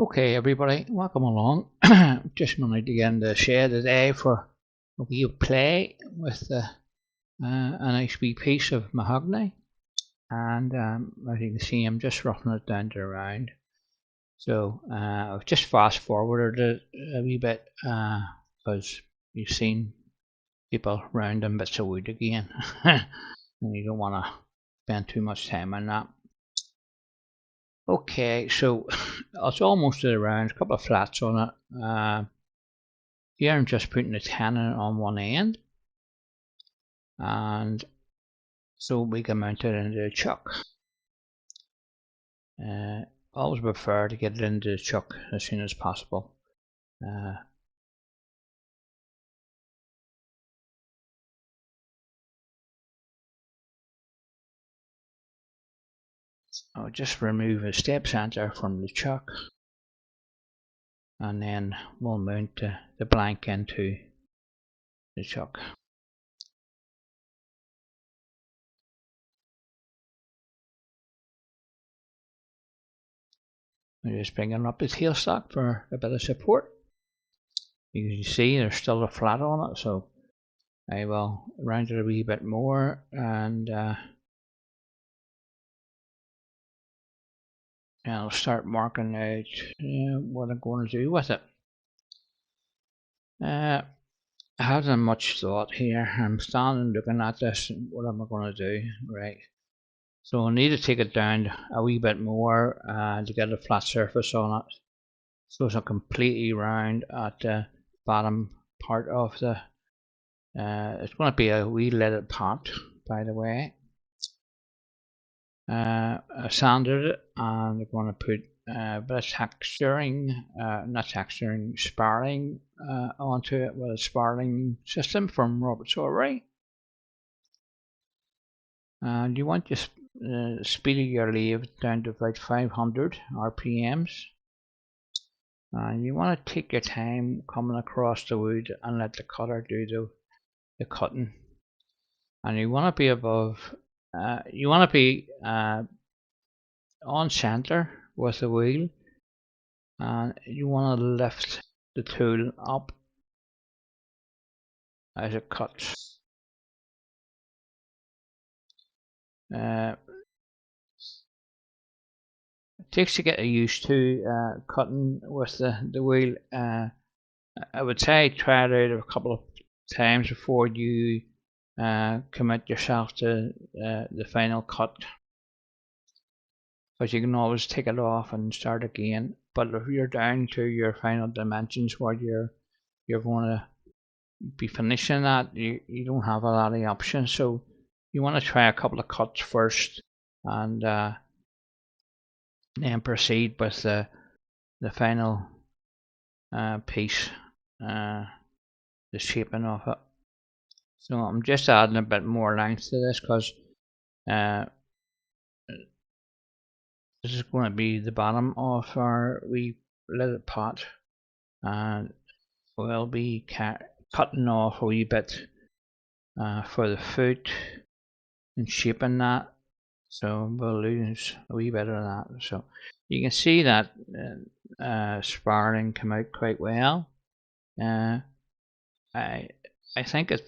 Okay, everybody, welcome along. Just wanted to get in the shed today for a wee play with a nice wee piece of mahogany, and as you can see, I'm just roughing it down to the round. So I've just fast forwarded it a wee bit because you've seen people rounding bits of wood again, and you don't want to spend too much time on that. Okay, so it's almost to the round, a couple of flats on it. Here I'm just putting the tenon on one end, and so we can mount it into the chuck. Always prefer to get it into the chuck as soon as possible. I'll just remove a step center from the chuck, and then we'll mount the blank into the chuck. I'm just bringing up the tailstock for a bit of support. You can see there's still a flat on it, so I will round it a wee bit more, and I'll start marking out what I'm going to do with it. I haven't much thought here. I'm standing looking at this, and what am I going to do? Right. So I need to take it down a wee bit more to get a flat surface on it. So it's a completely round at the bottom part of the. It's going to be a wee leaded pot, by the way. I sanded it, and I'm going to put a bit of texturing, not texturing, sparring onto it with a sparring system from Robert Sorry. And you want just speed of your lathe down to about 500 RPMs. And you want to take your time coming across the wood and let the cutter do the cutting. And you want to be above, you want to be on center with the wheel, and you want to lift the tool up as it cuts. It takes to get used to cutting with the wheel. I would say try it out a couple of times before you commit yourself to the final cut, because you can always take it off and start again. But if you're down to your final dimensions where you're going to be finishing that, you don't have a lot of options. So you want to try a couple of cuts first, and then proceed with the final piece, the shaping of it. So I'm just adding a bit more length to this because this is going to be the bottom of our wee little pot, and we'll be cutting off a wee bit for the foot and shaping that, so we'll lose a wee bit of that. So you can see that sparring come out quite well. I think it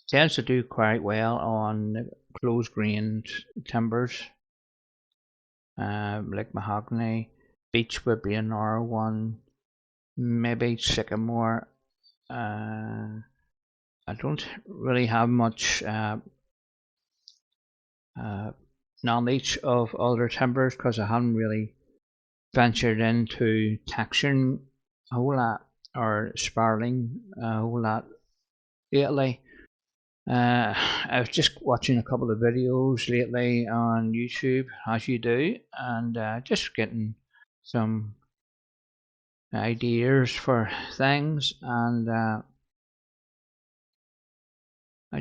tends to do quite well on close grained timbers, like mahogany. Beech would be another one, maybe sycamore. I don't really have much knowledge of other timbers because I haven't really ventured into texturing a whole lot or sparring a whole lot lately. I was just watching a couple of videos lately on YouTube, as you do, and just getting some ideas for things, and I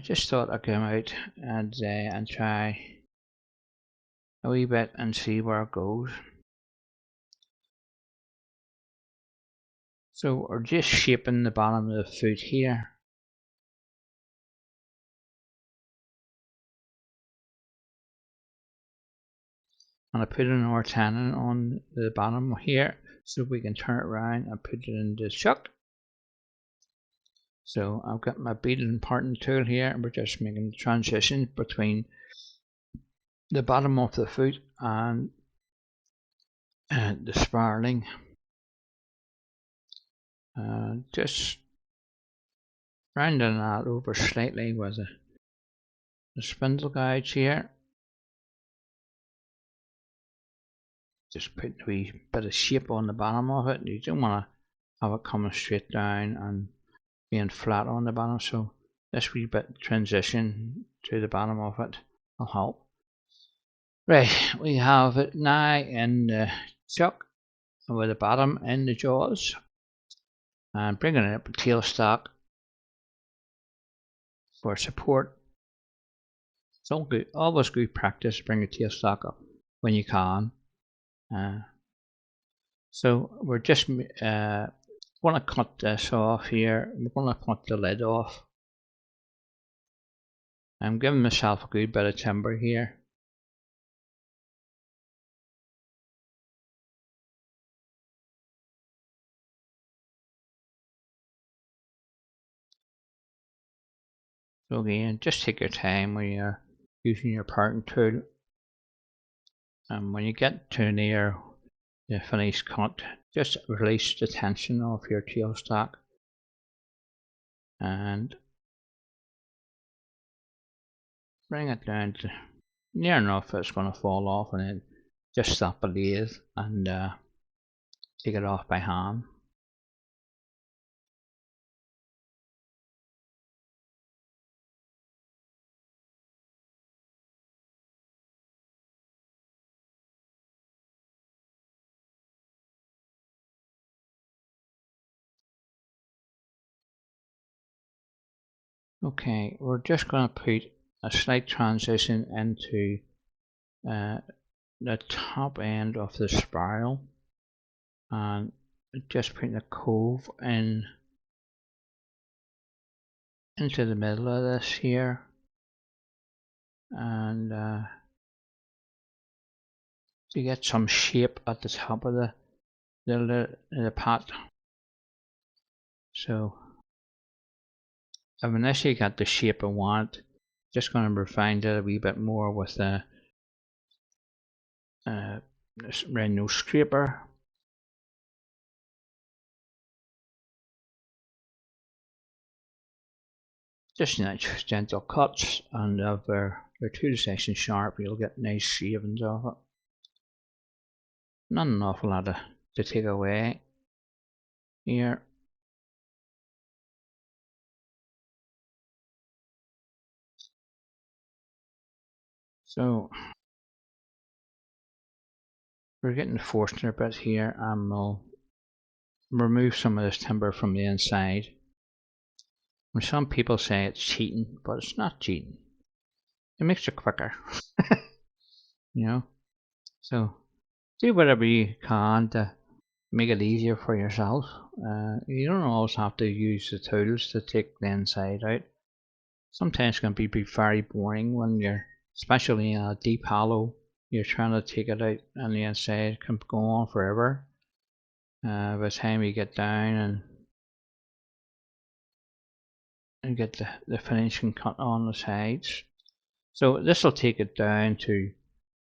just thought I'd come out and try a wee bit and see where it goes. So we're just shaping the bottom of the foot here. and I put an R10 on the bottom here so we can turn it around and put it in the chuck. So I've got my beading and parting tool here, and we're just making the transition between the bottom of the foot and the spiraling. Just rounding that over slightly with the spindle gouge here. Just put a wee bit of shape on the bottom of it. You don't want to have it coming straight down and being flat on the bottom, so this wee bit transition to the bottom of it will help. Right, we have it now in the chuck with the bottom in the jaws, and bringing it up to tailstock for support. It's all good, always good practice. Bring the tailstock up when you can. So we're just going to cut this off here. We're going to cut the lid off. I'm giving myself a good bit of timber here. So again, just take your time when you're using your parting tool. And when you get to near the finished cut, just release the tension of your tailstock and bring it down to near enough it's going to fall off, and then just stop the lathe and take it off by hand. Okay, we're just going to put a slight transition into the top end of the spiral, and just putting a cove in into the middle of this here, and to get some shape at the top of the pot. So I've initially got the shape I want. Just going to refine it a wee bit more with the this round nose scraper. Just nice gentle cuts, and if they're to the section sharp, you'll get nice shavings off it. Not an awful lot to take away here. So we're getting the Forstner bit here, and we'll remove some of this timber from the inside. And some people say it's cheating, but it's not cheating. It makes it quicker. You know? So do whatever you can to make it easier for yourself. You don't always have to use the tools to take the inside out. Sometimes it can be very boring when you're, especially in a deep hollow, you're trying to take it out and the inside can go on forever. By the time you get down and get the finishing cut on the sides. So this will take it down to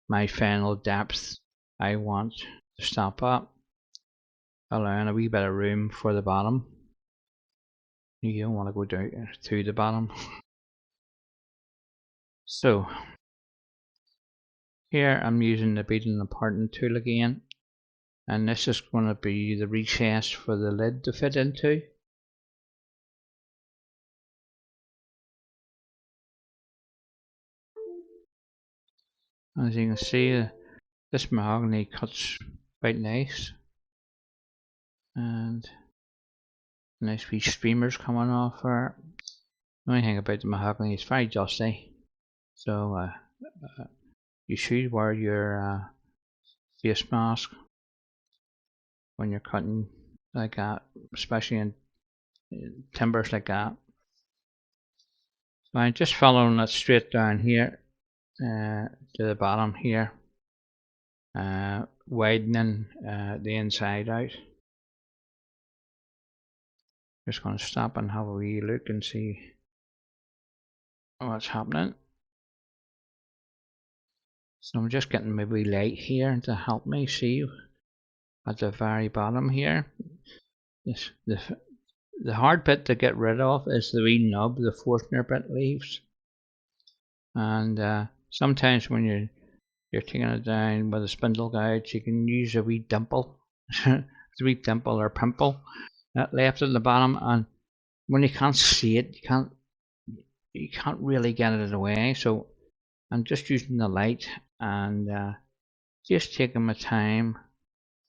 my final depth I want to stop at, allowing a wee bit of room for the bottom. You don't want to go down through the bottom. So here I'm using the beading and parting tool again, and this is going to be the recess for the lid to fit into. As you can see, this mahogany cuts quite nice, and nice wee streamers coming off there. The only thing about the mahogany is very dusty, so you should wear your face mask when you're cutting like that, especially in timbers like that. So I'm just following that straight down here to the bottom here. widening the inside out. Just going to stop and have a wee look and see what's happening. So I'm just getting my wee light here to help me see at the very bottom here. The hard bit to get rid of is the wee nub the Forstner bit leaves. And sometimes when you're taking it down with a spindle gouge, you can use a wee dimple, a wee dimple or pimple that left at the bottom, and when you can't see it, you can't really get it away. So I'm just using the light and just taking my time,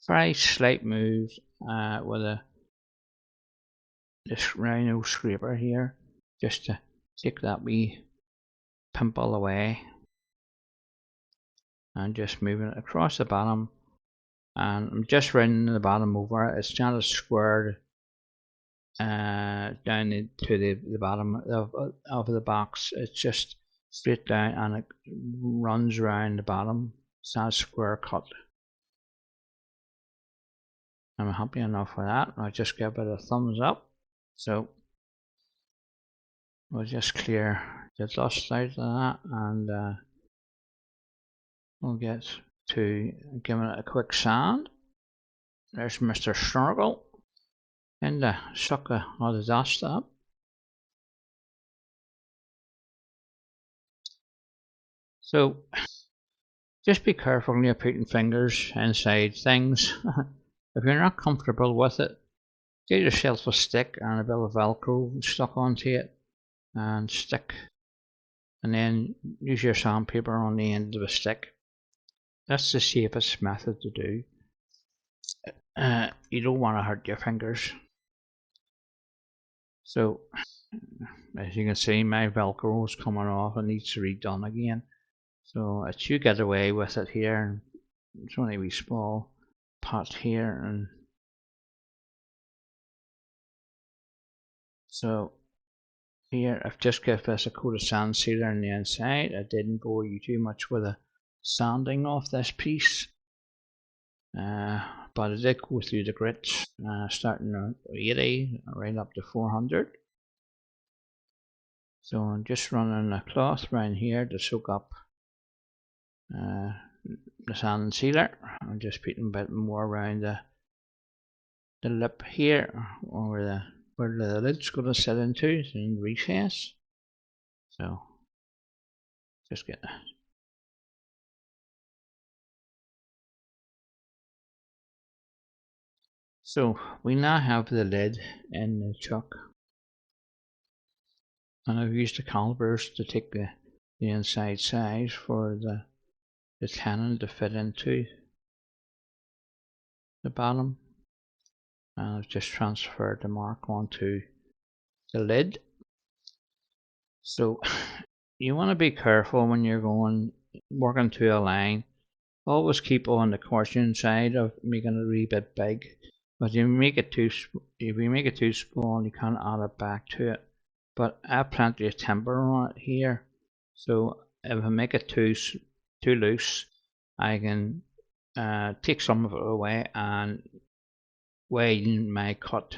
very slight moves with this rhino scraper here, just to take that wee pimple away, and just moving it across the bottom. And I'm just rounding the bottom over. It's not as squared down to the bottom of the box. It's just straight down and it runs around the bottom. It's not a square cut. I'm happy enough with that. I'll just give it a thumbs up. So we'll just clear the dust out of that, and we'll get to giving it a quick sand. There's Mr. Snorkel and suck all the dust up. So just be careful when you're putting fingers inside things. If you're not comfortable with it, get yourself a stick and a bit of Velcro stuck onto it and stick, and then use your sandpaper on the end of a stick. That's the safest method to do. You don't want to hurt your fingers. So as you can see, my Velcro is coming off and needs to be redone again. So as you get away with it here, it's only a wee small pot here, and so here I've just given this a coat of sand sealer on the inside. I didn't bore you too much with the sanding off this piece, but I did go through the grits, starting at 80 right up to 400. So I'm just running a cloth around here to soak up the sand and sealer. I'm just putting a bit more around the lip here, or where the lid's going to sit into, in the recess. So just get that. So we now have the lid in the chuck, and I've used the calipers to take the inside size for the tenon to fit into the bottom, and I've just transferred the mark onto the lid. So you want to be careful when you're working to a line. Always keep on the caution side of making it a wee bit big. But if you make it too small, you can't add it back to it. But I have plenty of timber on it here, so if I make it too loose, I can take some of it away and widen my cut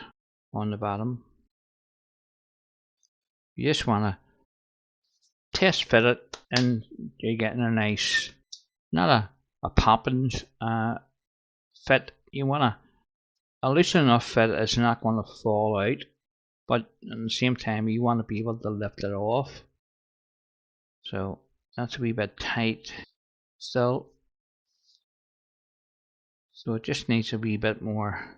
on the bottom. You just want to test fit it, and you're getting a nice, not a popping fit. You want a loose enough fit it's not going to fall out, but at the same time you want to be able to lift it off. So that's a wee bit tight still, so it just needs a wee bit more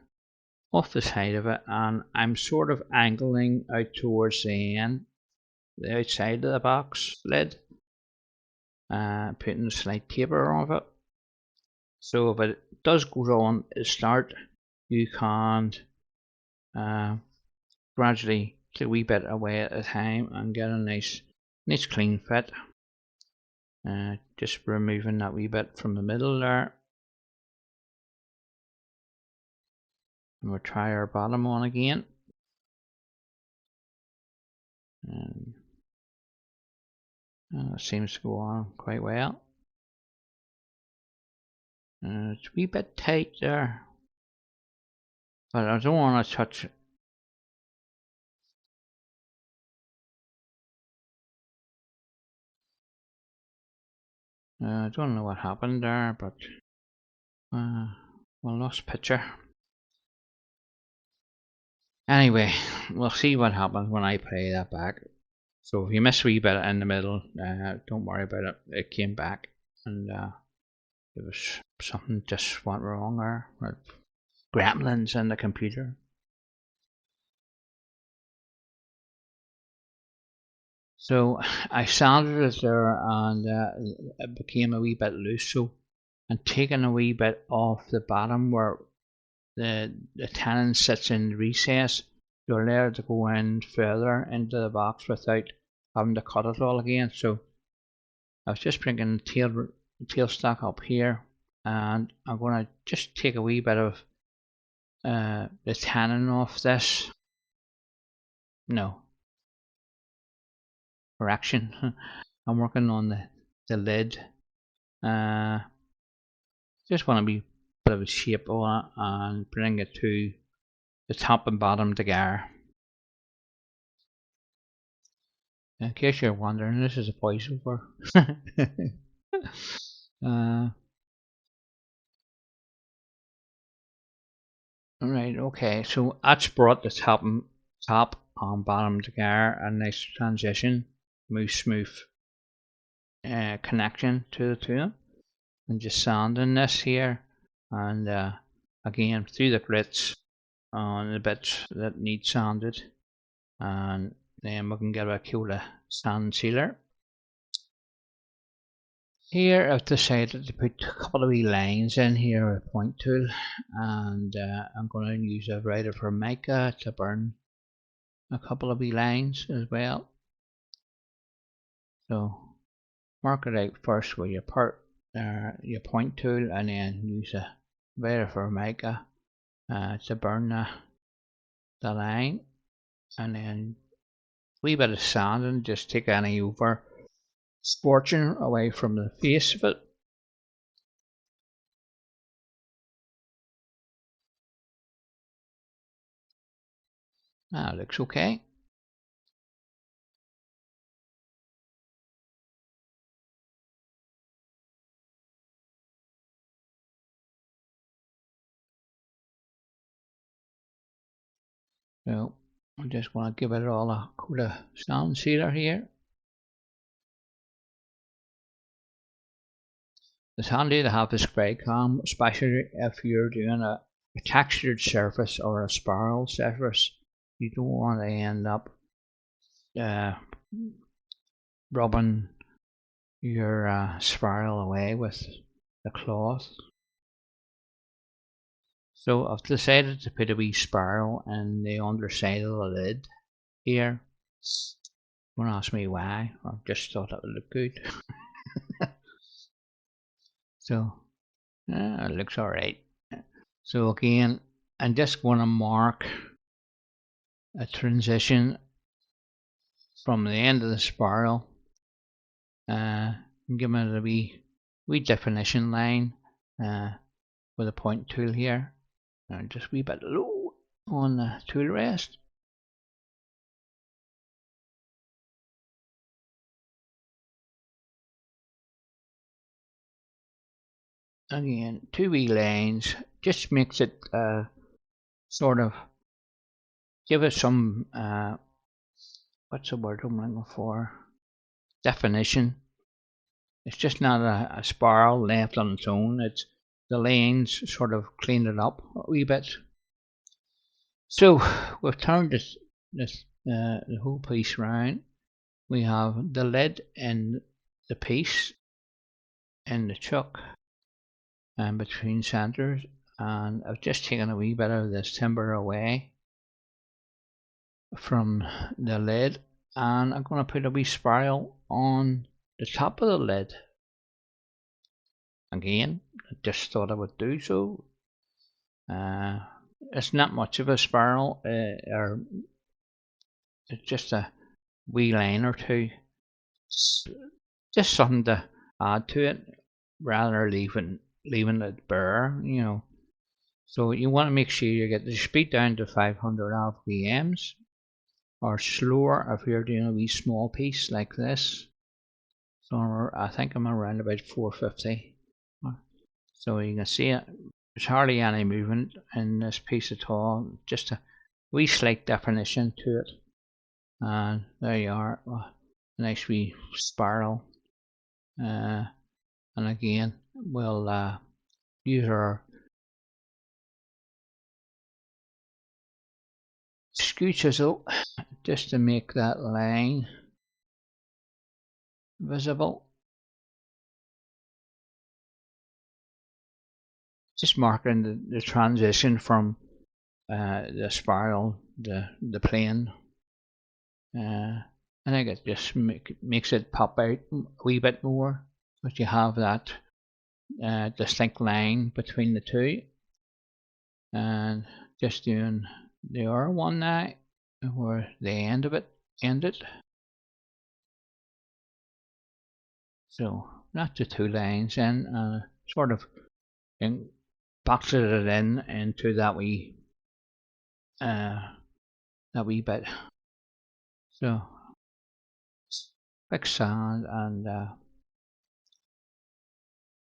off the side of it, and I'm sort of angling out towards the end, the outside of the box lid, putting a slight taper on it. So if it does go on at the start, you can gradually take a wee bit away at a time and get a nice clean fit. Just removing that wee bit from the middle there, and we'll try our bottom one again. And it seems to go on quite well. It's a wee bit tight there, but I don't want to touch it. I don't know what happened there, but we lost picture. Anyway, we'll see what happens when I play that back. So if you miss a wee bit in the middle, don't worry about it. It came back, and it was something just went wrong there. Gremlins in the computer. So I sanded it there, and it became a wee bit loose. So I'm taking a wee bit off the bottom where the tenon sits in the recess. You're allowed to go in further into the box without having to cut it all again. So I was just bringing the tailstock up here, and I'm going to just take a wee bit of the tenon off this. No, correction. I'm working on the lid. Just want to be a bit of a shape on it and bring it to the top and bottom together. In case you're wondering, this is a voiceover. Alright, okay, so that's brought the top and bottom together, a nice transition, smooth connection to the two. And just sanding this here, and again through the grits on the bits that need sanded, and then we can get a cool sand sealer. Here I've decided to put a couple of wee lines in here with a point tool, and I'm going to use a writer for mica to burn a couple of wee lines as well. So mark it out first with your point tool, and then use a writer for mica to burn the line, and then a wee bit of sand and just take any over scorching away from the face of it. That looks okay. So I just want to give it all a coat of sand sealer here. It's handy to have the spray cam, especially if you're doing a textured surface or a spiral surface. You don't want to end up rubbing your spiral away with the cloth. So I've decided to put a wee spiral in the underside of the lid here. Don't ask me why, I just thought it would look good. So it looks alright. So again, I'm just going to mark a transition from the end of the spiral, and give it a wee definition line with a point tool here, and just a wee bit low on the tool rest. Again, two wee lines, just makes it sort of give it some what's the word I'm looking for? Definition. It's just not a spiral left on its own. It's the lines sort of clean it up a wee bit. So we've turned the whole piece round. We have the lid in the piece in the chuck and between centers, and I've just taken a wee bit of this timber away from the lid, and I'm going to put a wee spiral on the top of the lid. Again, I just thought I would do so. It's not much of a spiral, or it's just a wee line or two. It's just something to add to it rather than leaving leaving it bare, So you want to make sure you get the speed down to 500 RPMs, or slower if you're doing a wee small piece like this. So I think I'm around about 450. So you can see it. There's hardly any movement in this piece at all, just a wee slight definition to it. And there you are, a nice wee spiral. And again, we'll use our skew chisel just to make that line visible. Just marking the transition from the spiral, the plane. I think it just makes it pop out a wee bit more, but you have that distinct line between the two. And just doing the other one now, where the end of it ended. So not the two lines, and sort of boxed it into that wee bit. So quick sand, and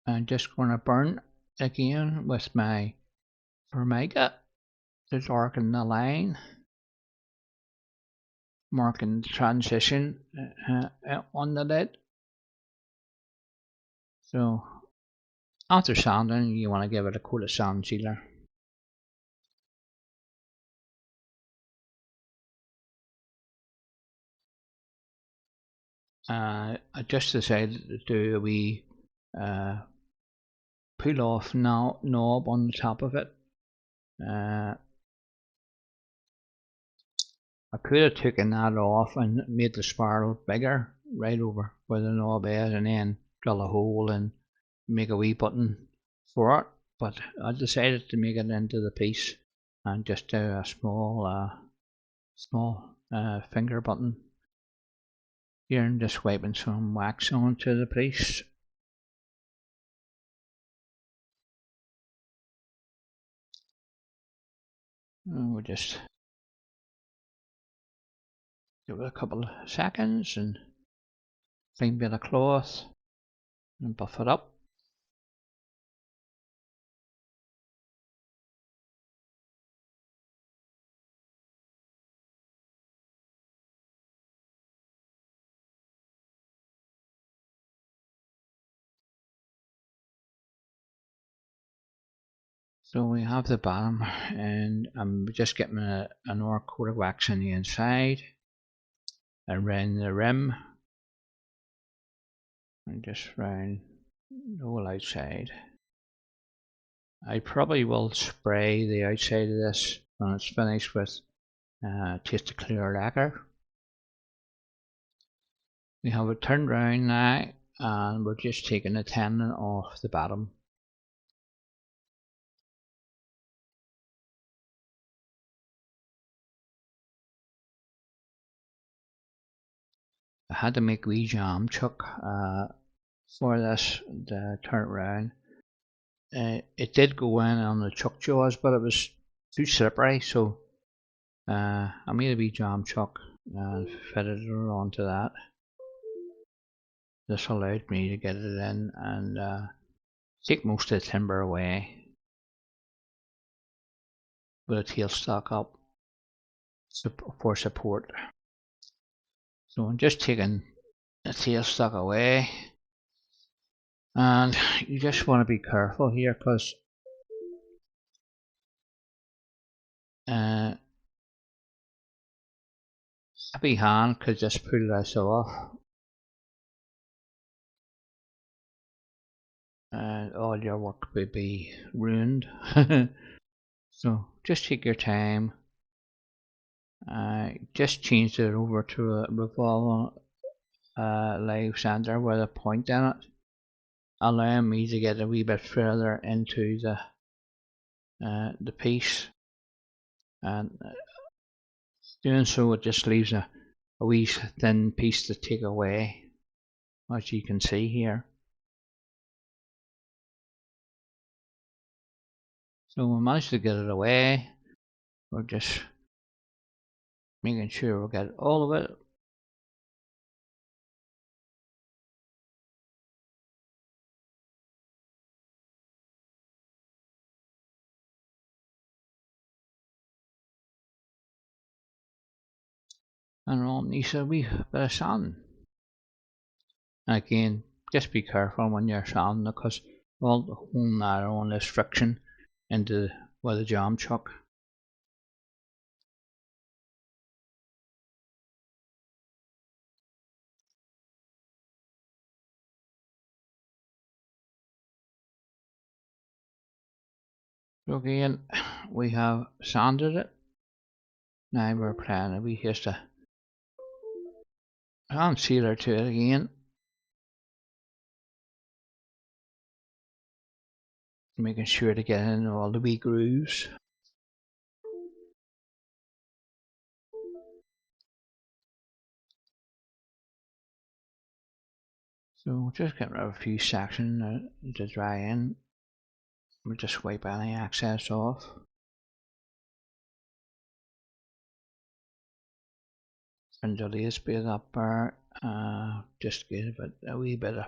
I'm just going to burn again with my Formica to darken the line, marking the transition on the lid. So after sanding, you want to give it a coat of sand sealer. I just decided to do a wee pull off knob on the top of it. I could have taken that off and made the spiral bigger right over where the knob is, and then drill a hole and make a wee button for it, but I decided to make it into the piece and just do a small finger button here, and just wiping some wax onto the piece. And we'll just give it a couple of seconds and clean bit of cloth and buff it up. So we have the bottom, and I'm just getting another coat of wax on the inside around the rim, and just round the whole outside. I probably will spray the outside of this when it's finished with Taste of Clear Lacquer. We have it turned round now, and we're just taking the tenon off the bottom. I had to make a wee jam chuck for this to turn it round. It did go in on the chuck jaws, but it was too slippery, so I made a wee jam chuck and fitted it onto that. This allowed me to get it in and take most of the timber away with a tailstock up for support. So I'm just taking the tailstock away, and you just want to be careful here, because a heavy hand could just pull this off, and all your work would be ruined. So just take your time. Just change it over to a revolving live center with a point in it, allowing me to get a wee bit further into the piece, and doing so it just leaves a wee thin piece to take away, as you can see here. So we managed to get it away. We're just making sure we get all of it. And on needs a wee bit of sand. And again, just be careful when you're sanding because all the whole narrow on this friction into where the jam chuck. So again, we have sanded it. Now we're applying a wee just a hand sealer to it again. Making sure to get in all the wee grooves. So just getting rid of a few sections to dry in. We'll just wipe any excess off. And the lace bit up there, just give it a wee bit of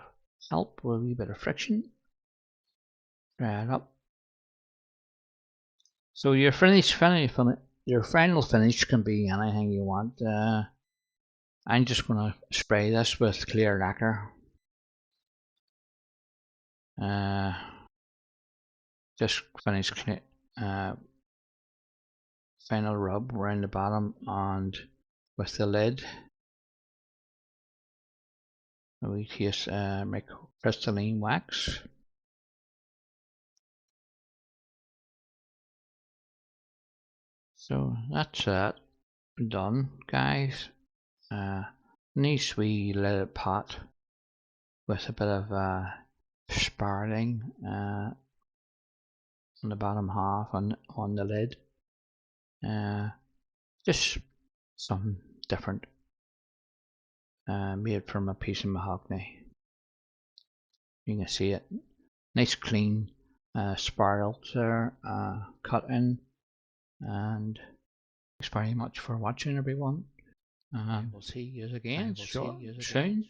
help with a wee bit of friction. Dry it up. So your final finish can be anything you want. I'm just going to spray this with clear lacquer. Just finish final rub around the bottom and with the lid. We just make crystalline wax. So that's it. Done, guys. Nice wee leaded pot with a bit of sparling on the bottom half on the lid. Just something different, made from a piece of mahogany. You can see it. Nice clean spirals there, cut in. And thanks very much for watching, everyone. We'll see you again soon.